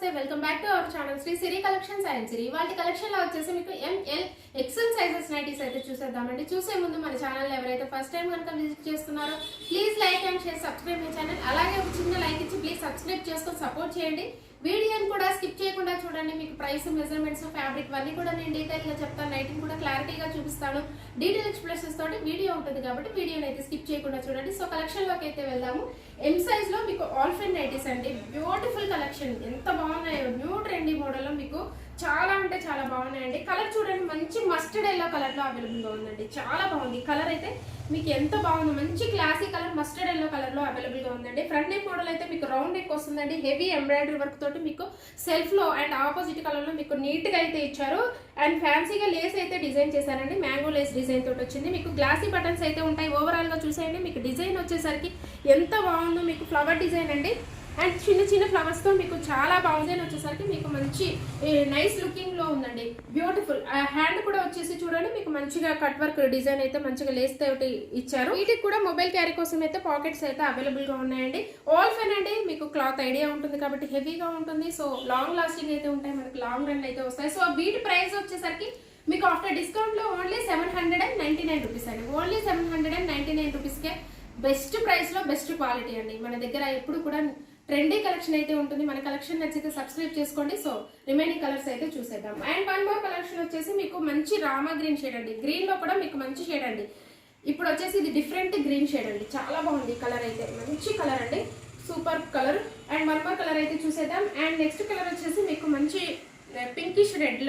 నమస్తే welcome back to our channel Sri Siri collections and Siri వాటి collection లో వచ్చేసి మీకు ఎంఎల్ ఎక్సెల్ సైజెస్ నైటీస్ అయితే చూసేద్దామండి. చూసే ముందు మన ఛానల్ ఎవరైతే ఫస్ట్ టైం కనుక విజిట్ చేస్తున్నారో please like and share subscribe my channel. అలాగే ఒక చిన్న లైక్ ఇచ్చి ప్లీజ్ సబ్స్క్రైబ్ చేసుకొని సపోర్ట్ చేయండి. వీడియోని కూడా స్కిప్ చేయకుండా చూడండి. మీకు ప్రైస్, మెజర్మెంట్స్, ఫ్యాబ్రిక్ అన్నీ కూడా నేను డీటెయిల్ గా చెప్తాను. నైటింగ్ కూడా క్లారిటీగా చూపిస్తాను. డీటెయిల్ ఎక్స్ప్రెషన్స్ తోటి వీడియో ఉంటుంది కాబట్టి వీడియోని అయితే స్కిప్ చేయకుండా చూడండి. సో కలెక్షన్ లోకి అయితే వెళ్దాము. ఎం సైజ్ లో మీకు ఆల్ఫెన్ నైటీస్ అండి. బ్యూటిఫుల్ కలెక్షన్, ఎంత బాగున్నాయో. న్యూ ట్రెండీ మోడల్ లో మీకు చాలా అంటే చాలా బాగున్నాయండి. కలర్ చూడండి, మంచి మస్టర్డ్ ఎల్లో కలర్ లో అవైలబుల్ గా ఉందండి. చాలా బాగుంది కలర్ అయితే, మీకు ఎంత బాగుంది. మంచి classy colour mustard yellow colour లో అవైలబుల్ గా ఉందండి. ఫ్రంట్ నెక్ మోడల్ అయితే మీకు రౌండ్ నెక్ వస్తుందండి. హెవీ ఎంబ్రాయిడరీ వర్క్ తోటి మీకు సెల్ఫ్ లో అండ్ ఆపోజిట్ కలర్ లో మీకు నీట్ గా అయితే ఇచ్చారు. అండ్ ఫ్యాన్సీగా లేస్ అయితే డిజైన్ చేశారండి. మ్యాంగో లేస్ డిజైన్ తోటి వచ్చింది. మీకు గ్లాసీ బటన్స్ అయితే ఉంటాయి. ఓవరాల్ గా చూసేయండి. మీకు డిజైన్ వచ్చేసరికి ఎంత బాగుందో. మీకు ఫ్లవర్ డిజైన్ అండి. అండ్ చిన్న చిన్న ఫ్లవర్స్ తో మీకు చాలా బాగుంది. వచ్చేసరికి మీకు మంచి నైస్ లుకింగ్ లో ఉందండి. బ్యూటిఫుల్. హ్యాండ్ కూడా వచ్చేసి చూడండి, మీకు మంచిగా కట్ వర్క్ డిజైన్ అయితే మంచిగా లేస్ తోటి ఇచ్చారు. వీటికి కూడా మొబైల్ క్యారీ కోసం అయితే పాకెట్స్ అయితే అవైలబుల్ గా ఉన్నాయండి. ఆల్ ఫెన్ అండి, మీకు క్లాత్ ఐడియా ఉంటుంది కాబట్టి హెవీగా ఉంటుంది. సో లాంగ్ లాస్టింగ్ అయితే ఉంటాయి, మనకి లాంగ్ రన్ అయితే వస్తాయి. సో వీటి ప్రైస్ వచ్చేసరికి మీకు ఆఫ్టర్ డిస్కౌంట్ లో ఓన్లీ 799 రూపీస్ అండి. ఓన్లీ 799 రూపీస్కే బెస్ట్ ప్రైస్ లో బెస్ట్ క్వాలిటీ అండి. మన దగ్గర ఎప్పుడు కూడా ట్రెండీ కలెక్షన్ అయితే ఉంటుంది. మన కలెక్షన్ నచ్చితే సబ్స్క్రైబ్ చేసుకోండి. సో రిమైనింగ్ కలర్స్ అయితే చూసేద్దాం. అండ్ వన్ మోర్ కలెక్షన్ వచ్చేసి మీకు మంచి రామా గ్రీన్ షేడ్ అండి. గ్రీన్ లో కూడా మీకు మంచి షేడ్ అండి. ఇప్పుడు వచ్చేసి ఇది డిఫరెంట్ గ్రీన్ షేడ్ అండి. చాలా బాగుంది కలర్ అయితే, మంచి కలర్ అండి, super colour. And one more colour అయితే చూసేద్దాం. అండ్ నెక్స్ట్ కలర్ వచ్చేసి మీకు మంచి pinkish red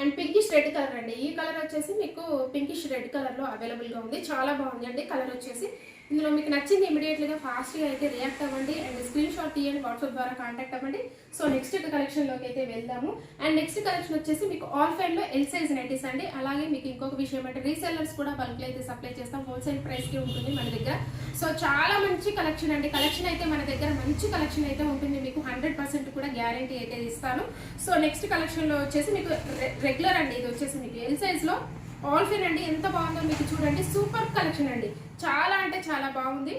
and pinkish red colour అండి. ఈ కలర్ వచ్చేసి మీకు పింకిష్ రెడ్ కలర్ లో అవైలబుల్ గా ఉంది. చాలా బాగుంది అండి కలర్ వచ్చేసి. ఇందులో మీకు నచ్చింది ఇమీడియట్లీగా ఫాస్ట్గా అయితే రియాక్ట్ అవ్వండి అండ్ స్క్రీన్ షాట్ తీయండి, వాట్సాప్ ద్వారా కాంటాక్ట్ అవ్వండి. సో నెక్స్ట్ కలెక్షన్లోకి అయితే వెళ్దాము. అండ్ నెక్స్ట్ కలెక్షన్ వచ్చేసి మీకు ఆల్ ఫైన్లో ఎల్ సైజ్ నైటీస్ అండి. అలాగే మీకు ఇంకొక విషయం అంటే రీసెల్లర్స్ కూడా బల్క్లో అయితే సప్లై చేస్తాం. హోల్సేల్ ప్రైస్కి ఉంటుంది మన దగ్గర. సో చాలా మంచి కలెక్షన్ అండి. కలెక్షన్ అయితే మన దగ్గర మంచి కలెక్షన్ అయితే ఉంటుంది. మీకు 100% కూడా గ్యారంటీ అయితే ఇస్తాను. సో నెక్స్ట్ కలెక్షన్లో వచ్చేసి మీకు రెగ్యులర్ అండి. ఇది వచ్చేసి మీకు ఎల్ సైజ్లో ఆల్ ఫైన్ అండి. ఎంత బాగుందో మీకు చూడండి, సూపర్ కలెక్షన్ అండి. చాలా అంటే చాలా బాగుంది.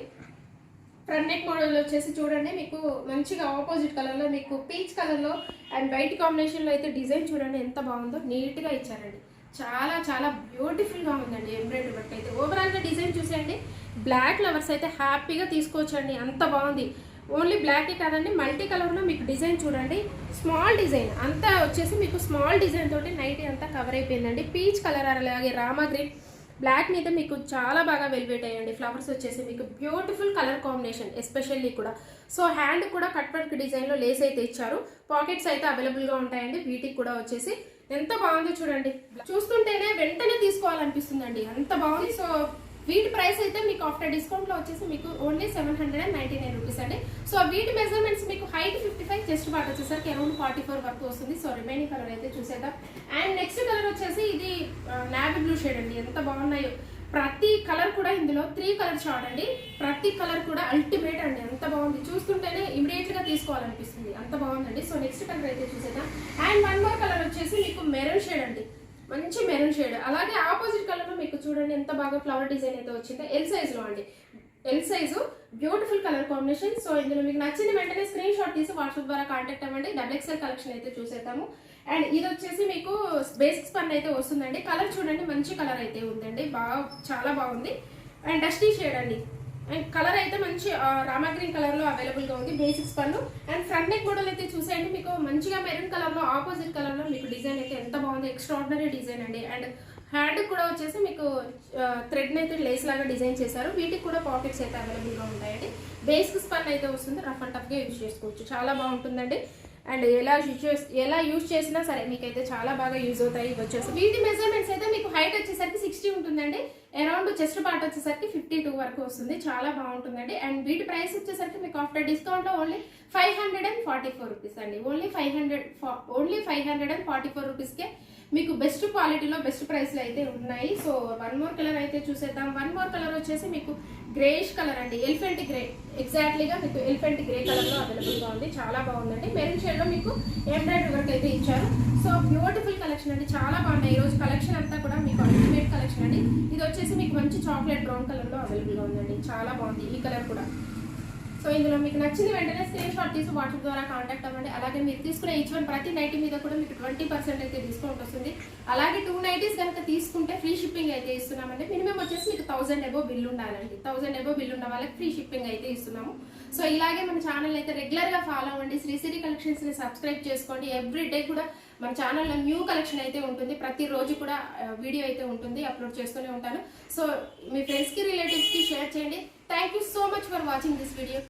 ఫ్రంట్ నెక్ మోడల్ వచ్చేసి చూడండి, మీకు మంచిగా ఆపోజిట్ కలర్లో మీకు పీచ్ కలర్లో అండ్ వైట్ కాంబినేషన్లో అయితే డిజైన్ చూడండి ఎంత బాగుందో. నీట్గా ఇచ్చారండి. చాలా చాలా బ్యూటిఫుల్గా ఉందండి ఎంబ్రాయిడరీ వర్క్ అయితే. ఓవరాల్గా డిజైన్ చూసేయండి. బ్లాక్ ఫ్లవర్స్ అయితే హ్యాపీగా తీసుకోవచ్చండి, అంత బాగుంది. ఓన్లీ బ్లాకే కాదండి, మల్టీ కలర్లో మీకు డిజైన్ చూడండి. స్మాల్ డిజైన్ అంతా వచ్చేసి మీకు స్మాల్ డిజైన్ తోటి నైటీ అంతా కవర్ అయిపోయిందండి. పీచ్ కలర్ అలాగే రామా గ్రీన్ బ్లాక్ మీద మీకు చాలా బాగా వెల్వేట్ అయ్యండి. ఫ్లవర్స్ వచ్చేసి మీకు బ్యూటిఫుల్ కలర్ కాంబినేషన్ ఎస్పెషల్లీ కూడా. సో హ్యాండ్ కూడా కట్ వర్క్ డిజైన్లో లేస్ అయితే ఇచ్చారు. పాకెట్స్ అయితే అవైలబుల్గా ఉంటాయండి. వీటికి కూడా వచ్చేసి ఎంత బాగుందో చూడండి. చూస్తుంటేనే వెంటనే తీసుకోవాలనిపిస్తుందండి, అంత బాగుంది. సో వీటి ప్రైస్ అయితే మీకు ఆఫ్టర్ డిస్కౌంట్లో వచ్చేసి మీకు ఓన్లీ 799 రూపీస్ అండి. సో వీటి మెజర్మెంట్స్ మీకు హైట్ 55, చెస్ట్ పార్ట్ వచ్చేసరికి అరౌండ్ 44 వరకు వస్తుంది. సో రిమైనింగ్ కలర్ అయితే చూసేద్దాం. అండ్ నెక్స్ట్ కలర్ వచ్చేసి ఇది నావీ బ్లూ షేడ్ అండి. ఎంత బాగున్నాయో ప్రతి కలర్ కూడా. ఇందులో 3 కలర్ షార్ట్ అండి. ప్రతి కలర్ కూడా అల్టిమేట్ అండి, అంత బాగుంది. చూస్తుంటేనే ఇమీడియట్గా తీసుకోవాలనిపిస్తుంది, అంత బాగుందండి. సో నెక్స్ట్ కలర్ అయితే చూసేద్దాం. అండ్ వన్ మోర్ కలర్ వచ్చేసి మీకు మెరూన్ షేడ్ అండి, మంచి మెరూన్ షేడ్. అలాగే ఆపోజిట్ కలర్లో మీకు చూడండి ఎంత బాగా ఫ్లవర్ డిజైన్ అయితే వచ్చిందో. ఎల్ సైజ్లో అండి. L size beautiful colour combination. So ఇందులో మీకు నచ్చింది వెంటనే స్క్రీన్ షాట్ తీసి వాట్సాప్ ద్వారా కాంటాక్ట్ అవ్వండి. XXL కలెక్షన్ అయితే చూసేద్దాము. అండ్ ఇది వచ్చేసి మీకు బేసిక్స్ పన్ అయితే వస్తుందండి. కలర్ చూడండి, మంచి కలర్ అయితే ఉందండి, బాగా చాలా బాగుంది. అండ్ డస్టీ షేడ్ అండి. అండ్ కలర్ అయితే మంచి రామా గ్రీన్ కలర్లో అవైలబుల్గా ఉంది. బేసిక్స్ పన్ను. అండ్ ఫ్రంట్ నెక్ మోడల్ అయితే చూసేయండి. మీకు మంచిగా మెరూన్ కలర్లో ఆపోజిట్ కలర్లో మీకు డిజైన్ అయితే ఎంత బాగుంది. ఎక్స్ట్రాడినరీ డిజైన్ అండి. అండ్ హ్యాండ్ కూడా వచ్చేసి మీకు థ్రెడ్ అయితే లేస్ లాగా డిజైన్ చేశారు. వీటికి కూడా పాకెట్స్ అయితే అవైలబుల్గా ఉంటాయండి. బేసిక్స్ పన్ను అయితే వస్తుంది. రఫ్ అండ్ టఫ్గా యూజ్ చేసుకోవచ్చు, చాలా బాగుంటుందండి. అండ్ ఎలా యూజ్ చేసినా సరే మీకైతే చాలా బాగా యూజ్ అవుతాయి. ఇవి వచ్చేసి వీటి మెజర్మెంట్స్ అయితే మీకు హైట్ వచ్చేసరికి 60 ఉంటుందండి. అరౌండ్ చెస్ట్ పార్ట్ వచ్చేసరికి 52 వరకు వస్తుంది. చాలా బాగుంటుందండి. అండ్ వీటి ప్రైస్ వచ్చేసరికి మీకు ఆఫ్టర్ డిస్కౌంట్లో ఓన్లీ 544 రూపీస్ అండి. ఓన్లీ 544 రూపీస్కే మీకు బెస్ట్ క్వాలిటీలో బెస్ట్ ప్రైస్లో అయితే ఉన్నాయి. సో వన్ మోర్ కలర్ అయితే చూసేద్దాం. వన్ మోర్ కలర్ వచ్చేసి మీకు గ్రేష్ కలర్ అండి. ఎలిఫెంట్ గ్రే, ఎగ్జాక్ట్లీగా మీకు ఎలిఫెంట్ గ్రే కలర్లో అవైలబుల్గా ఉంది. చాలా బాగుందండి. మెరూన్ షేడ్లో మీకు ఎంబ్రాయిడరీ వర్క్ అయితే ఇచ్చారు. సో బ్యూటిఫుల్ కలెక్షన్ అండి, చాలా బాగున్నాయి. ఈరోజు కలెక్షన్ అంతా కూడా మీకు అల్టిమేట్ కలెక్షన్ అండి. ఇది వచ్చేసి మీకు మంచి చాక్లెట్ బ్రౌన్ కలర్లో అవైలబుల్గా ఉందండి. చాలా బాగుంది. ఈ కలర్ కూడా. అండ్ నెక్స్ట్ కలర్ వచ్చేసి మీకు మంచి మెరూన్ షేడ్ అండి. మెరూన్ షేడ్లో మీకు ఎంబ్రాయిడరీ వర్క్ అయితే ఇచ్చారు. సో బ్యూటిఫుల్ కలెక్షన్ అండి, చాలా బాగున్నాయి. ఈరోజు కలెక్షన్ అంతా కూడా మీకు అల్టిమేట్ కలెక్షన్ అండి. ఇది వచ్చేసి మీకు మంచి చాక్లెట్ బ్రౌన్ కలర్లో అవైలబుల్గా ఉందండి. చాలా బాగుంది. ఈ కలర్ కూడా. సో ఇందులో మీకు నచ్చింది వెంటనే స్క్రీన్ షాట్ తీసి వాట్సాప్ ద్వారా కాంటాక్ట్ అవ్వండి. అలాగే మీరు తీసుకునే ఈచ్ వన్ ప్రతి నైటీ మీద కూడా మీకు 20% అయితే డిస్కౌంట్ వస్తుంది. అలాగే 2 నైటీస్ కనుక తీసుకుంటే ఫ్రీ షిప్పింగ్ అయితే ఇస్తున్నామండి. మినిమం వచ్చేసి మీకు 1000 అబోవ్ బిల్ ఉండాలండి. 1000 అబోవ్ బిల్ ఉన్న వాళ్ళకి ఫ్రీ షిప్పింగ్ అయితే ఇస్తున్నాము. సో ఇలాగే మన ఛానల్ అయితే రెగ్యులర్గా ఫాలో అవ్వండి. శ్రీశ్రీ కలెక్షన్స్ని సబ్స్క్రైబ్ చేసుకోండి. ఎవ్రీ డే కూడా మన ఛానల్లో న్యూ కలెక్షన్ అయితే ఉంటుంది. ప్రతిరోజు కూడా వీడియో అయితే ఉంటుంది, అప్లోడ్ చేస్తూనే ఉంటాను. సో మీ ఫ్రెండ్స్కి రిలేటివ్స్కి షేర్ చేయండి. Thank you so much for watching this video.